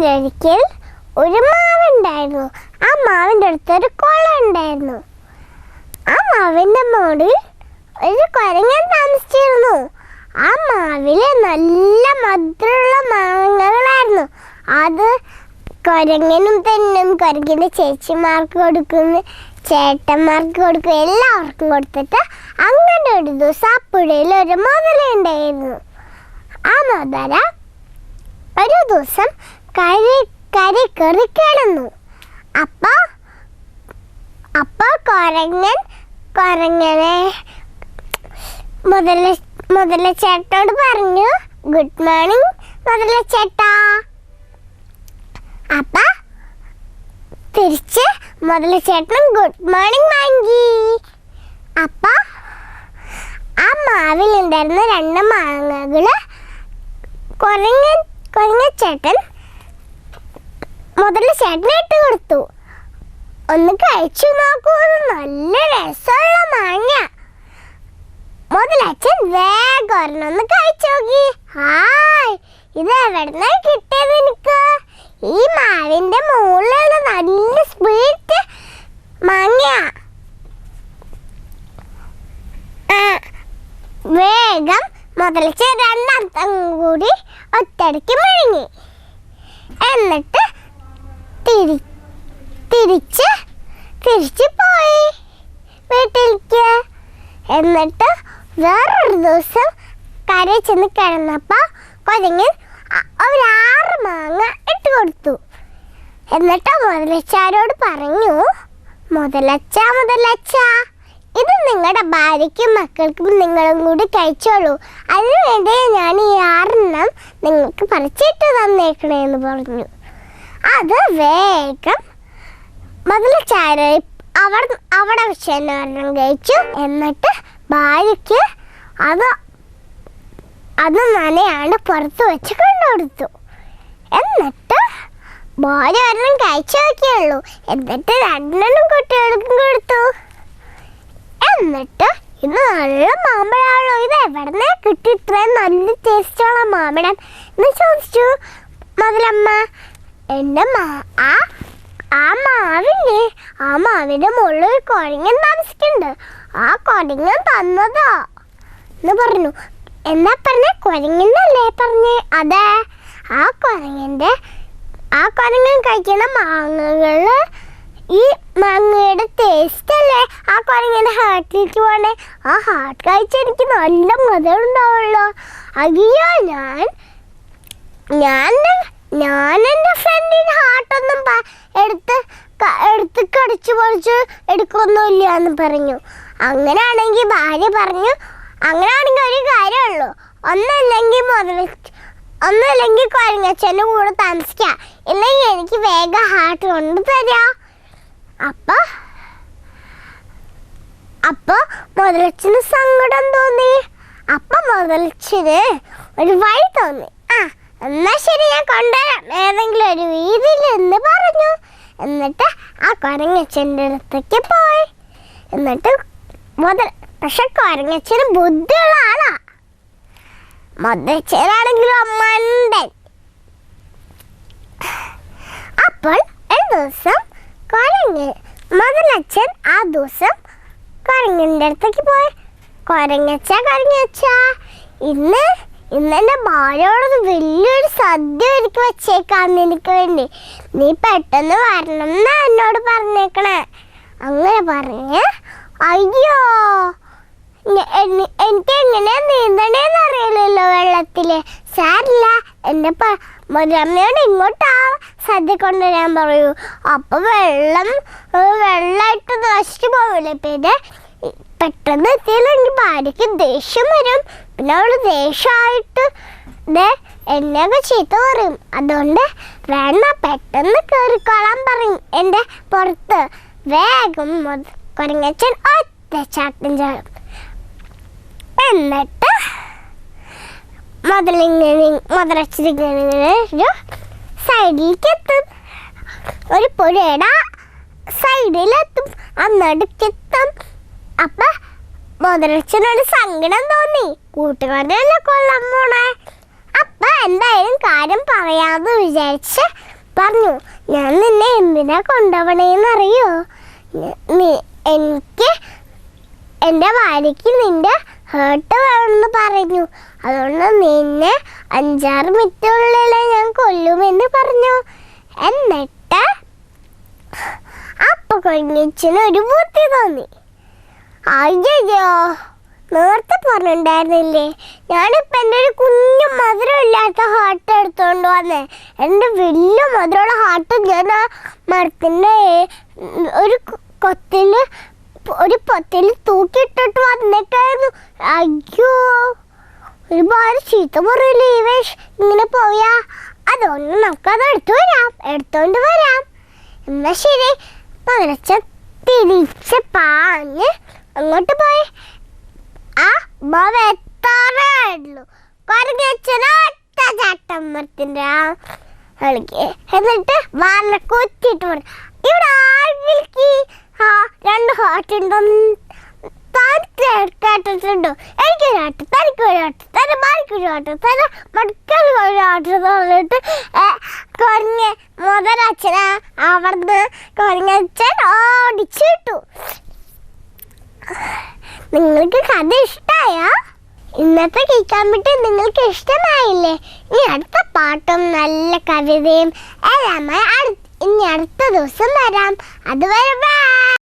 പണ്ടൊരിക്കൽ ഒരു മാവുണ്ടായിരുന്നു. ആ മാവിൻ്റെ അടുത്തൊരു കുളം ഉണ്ടായിരുന്നു. ആ മാവിൻ്റെ മുകളിൽ ഒരു കുരങ്ങൻ താമസിച്ചിരുന്നു. ആ മാവില് നല്ല മധുരമുള്ള മാങ്ങകളായിരുന്നു. അത് കുരങ്ങനും തിന്നും, കുരങ്ങിൻ്റെ ചേച്ചിമാർക്ക് കൊടുക്കുന്നു, ചേട്ടന്മാർക്ക് കൊടുക്കും, എല്ലാവർക്കും കൊടുത്തിട്ട് അങ്ങനെ ഒരു ദിവസം ആ പുഴയിൽ ഒരു മുതലുണ്ടായിരുന്നു. ആ മുതല ഒരു ദിവസം കരി കയറി കിടന്നു. അപ്പോൾ കുരങ്ങനെ മുതലച്ചേട്ടനോട് പറഞ്ഞു, ഗുഡ് മോർണിംഗ് മുതലച്ചേട്ടാ. അപ്പൊ തിരിച്ച് മുതലച്ചേട്ടനും ഗുഡ് മോർണിംഗ് വാങ്ങി. അപ്പൊ ആ മാവിലുണ്ടായിരുന്ന 2 മാങ്ങകള് കുരങ്ങച്ചേട്ടൻ മുതലച്ചേട്ടന് ഇട്ട് കൊടുത്തു. ഒന്ന് കഴിച്ചു നോക്കൂ, നല്ല രസമുള്ള മാങ്ങ. മുതലച്ഛൻ വേഗം ഒരെണ്ണൊന്ന് കഴിച്ചു നോക്കി. ഹായ്, ഇത് എവിടുന്ന കിട്ടിയത് എനിക്ക്? ഈ മാവിന്റെ മുകളിലുള്ള നല്ല സ്വീറ്റ് മാങ്ങ. വേഗം മുതലച്ച് 2 അർത്ഥം കൂടി ഒറ്റയടിക്ക് മുഴുങ്ങി. എന്നിട്ട് തിരിച്ച് പോയി വീട്ടിലേക്ക്. എന്നിട്ട് വേറൊരു ദിവസം കരയിൽ ചെന്ന് കിടന്നപ്പോൾ കുരങ്ങൻ ഒരു 6 മാങ്ങ ഇട്ട് കൊടുത്തു. എന്നിട്ട് മുതലച്ചാരോട് പറഞ്ഞു, മുതലച്ച ഇത് നിങ്ങളുടെ ഭാര്യയ്ക്കും മക്കൾക്കും നിങ്ങളും കൂടി കഴിച്ചോളൂ. അതിനുവേണ്ടി ഞാൻ ഈ 6 നിങ്ങൾക്ക് പറിച്ചിട്ട് തന്നേക്കണേന്ന് പറഞ്ഞു. അത് വേഗം മുതലച്ചാര അവിടെ വെച്ച് തന്നെ ഒരെണ്ണം കഴിച്ചു. എന്നിട്ട് ഭാര്യയ്ക്ക് അത് നനയാണ്ട് പുറത്ത് വെച്ച് കൊണ്ടുകൊടുത്തു. എന്നിട്ട് ഭാര്യ ഒരെണ്ണം കഴിച്ചു നോക്കിയുള്ളൂ. എന്നിട്ട് 2 കുട്ടികൾക്കും കൊടുത്തു. എന്നിട്ട് ഇത് നല്ല മാമ്പഴമാണല്ലോ, ഇത് എവിടുന്നേ കിട്ടി ഇത്രയും നല്ല ടേസ്റ്റുള്ള മാമ്പഴം എന്ന് ചോദിച്ചു മുതലമ്മ. എൻ്റെ ആ മാവിൻ്റെ മുകളിൽ ഒരു കുരങ്ങൻ താമസിക്കുന്നുണ്ട്. ആ കുരങ്ങൻ തന്നതാ എന്ന് പറഞ്ഞു. എന്താ പറഞ്ഞേ? കുരങ്ങനല്ലേ പറഞ്ഞേ? അതെ, ആ കുരങ്ങൻ കഴിക്കുന്ന മാങ്ങകള് ഈ മാങ്ങയുടെ ടേസ്റ്റ് അല്ലേ ആ കുരങ്ങൻ്റെ ഹാർട്ടിലേക്ക് പോണേ. ആ ഹാർട്ട് കഴിച്ചെനിക്ക് നല്ല മധുരം ഉണ്ടാവുള്ളൂ. അയ്യോ, ഞാൻ എൻ്റെ ഫ്രണ്ടിൻ്റെ ഹാർട്ടൊന്നും എടുത്ത് കടിച്ചു പൊളിച്ച് എടുക്കൊന്നുമില്ല എന്ന് പറഞ്ഞു. അങ്ങനെയാണെങ്കിൽ ഭാര്യ പറഞ്ഞു, അങ്ങനെയാണെങ്കിൽ ഒരു കാര്യമുള്ളൂ, ഒന്നല്ലെങ്കിൽ കുരങ്ങച്ചൻ്റെ കൂടെ താമസിക്കാം, ഇല്ലെങ്കിൽ എനിക്ക് വേഗം ഹാർട്ട് കൊണ്ട് തരാം. അപ്പൊ മുതലച്ചന് സങ്കടം തോന്നി. അപ്പൊ മുതലച്ചന് ഒരു വഴി തോന്നി. എന്നാ ശരി, ഞാൻ കൊണ്ടുവരാം ഏതെങ്കിലും ഒരു വീതിയിൽ എന്ന് പറഞ്ഞു. എന്നിട്ട് ആ കുരങ്ങച്ചൻ്റെ അടുത്തേക്ക് പോയി. എന്നിട്ട് പക്ഷെ കുരങ്ങച്ചന് ബുദ്ധിയുള്ള ആളാ. മുതലച്ചനാണെങ്കിലും മണ്ടൻ. അപ്പോൾ ഒരു ദിവസം മുതലച്ചൻ ആ ദിവസം കുരങ്ങൻ്റെ അടുത്തേക്ക് പോയി. കുരങ്ങച്ച ഇന്ന് എൻ്റെ ഭാര്യയോടൊരു വലിയൊരു സദ്യ ഒരുക്കി വെച്ചേക്കാന്ന് എനിക്ക് വേണ്ടി. നീ പെട്ടെന്ന് വരണം എന്നാ എന്നോട് പറഞ്ഞേക്കണേ. അങ്ങനെ പറഞ്ഞ്, അയ്യോ, എനിക്ക് എങ്ങനെ നീന്തണേന്ന് അറിയില്ലല്ലോ വെള്ളത്തില്. സാരില്ല, എൻ്റെ മുതലമ്മയോട് ഇങ്ങോട്ടാ സദ്യ കൊണ്ടുവരാൻ പറയൂ. അപ്പൊ വെള്ളമായിട്ട് നശിച്ചു പോവില്ലേ. പിന്നെ പെട്ടെന്ന് എത്തിയില്ലെങ്കിൽ ഭാര്യയ്ക്ക് ദേഷ്യം വരും. പിന്നെ അവള് ദേഷ്യമായിട്ട് എന്നെയൊക്കെ ചീത്ത പറയും. അതുകൊണ്ട് വേണ്ട, പെട്ടെന്ന് കയറിക്കോളാൻ പറയും എൻ്റെ പുറത്ത്. വേഗം കുരങ്ങച്ചൻ ഒറ്റച്ചാട്ടം ചാടും. എന്നിട്ട് മുതലച്ചിങ്ങനെ ഒരു സൈഡിലേക്ക് എത്തും. ഒരു പുഴയുടെ സൈഡിലെത്തും, നടുക്കെത്തും. അപ്പൊ മുതലച്ചനോട് സങ്കടം തോന്നി, കൂട്ടുകാരനല്ലേ കൊല്ലാൻ പോണേ. അപ്പൊ എന്തായാലും കാര്യം പറയാന്ന് വിചാരിച്ച് പറഞ്ഞു, ഞാൻ നിന്നെ എന്തിനാ കൊണ്ടുപോകണേന്നറിയോ? എനിക്ക് എൻ്റെ ഭാര്യയ്ക്ക് നിന്റെ ഹേർട്ട് വേണമെന്ന് പറഞ്ഞു. അതുകൊണ്ട് നിന്നെ 5-6 മിനിറ്റിനുള്ളിൽ ഞാൻ കൊല്ലുമെന്ന് പറഞ്ഞു. എന്നിട്ട് അപ്പൊ കൊഞ്ഞച്ചന് ഒരു ബുദ്ധി തോന്നി. അയ്യോ, നേരത്തെ പറഞ്ഞിട്ടുണ്ടായിരുന്നില്ലേ, ഞാനിപ്പോൾ എൻ്റെ ഒരു കുഞ്ഞു മധുരമില്ലാത്ത ഹാർട്ട് എടുത്തുകൊണ്ട് വന്നേ. എൻ്റെ വലിയ മധുരമുള്ള ഹാർട്ട് ഞാൻ ആ മരത്തിൻ്റെ ഒരു പൊത്തിൽ തൂക്കിയിട്ടിട്ട് വന്നിട്ടായിരുന്നു. അയ്യോ, ഒരുപാട് ചീത്ത പറയില്ലേ ഈ വേഷ് ഇങ്ങനെ പോയാ. അതുകൊണ്ട് നമുക്കത് എടുത്തോണ്ട് വരാം. എന്നാ ശരി, മകരച്ച തിരിച്ച് പാഞ്ഞ് അങ്ങോട്ട് പോയി. ആ മാവ് എത്താറുള്ളൂ. കൊരങ്ങച്ചനൊറ്റ ചാട്ടം മരത്തിൻ്റെ എന്നിട്ട് വാല കുത്തിയിട്ട് പറഞ്ഞു, ഇവിടെ ആൾക്ക് 2 ഹാർട്ട് ഉണ്ടെന്ന് കേട്ടിട്ടുണ്ടോ? എനിക്കൊരു ഹാർട്ട്, തനിക്കൊരു ഹാർട്ട്, തന്നെ മാറിക്കൊരു ഹാർട്ട്, തന്നെ മക്കളൊരു ഹാർട്ട് എന്ന് പറഞ്ഞിട്ട് കൊരങ്ങ മുതലച്ഛനാ അവിടുന്ന് കൊരങ്ങച്ചൻ ഓടിച്ചിട്ടു. നിങ്ങൾക്ക് കഥ ഇഷ്ടമായോ? ഇന്നത്തെ കേൾക്കാൻ പറ്റി നിങ്ങൾക്ക് ഇഷ്ടമായില്ലേ? ഇനി അടുത്ത പാട്ടും നല്ല കവിതയും എല്ലാമായി ഇനി അടുത്ത ദിവസം വരാം. അതുവരെ ബൈ.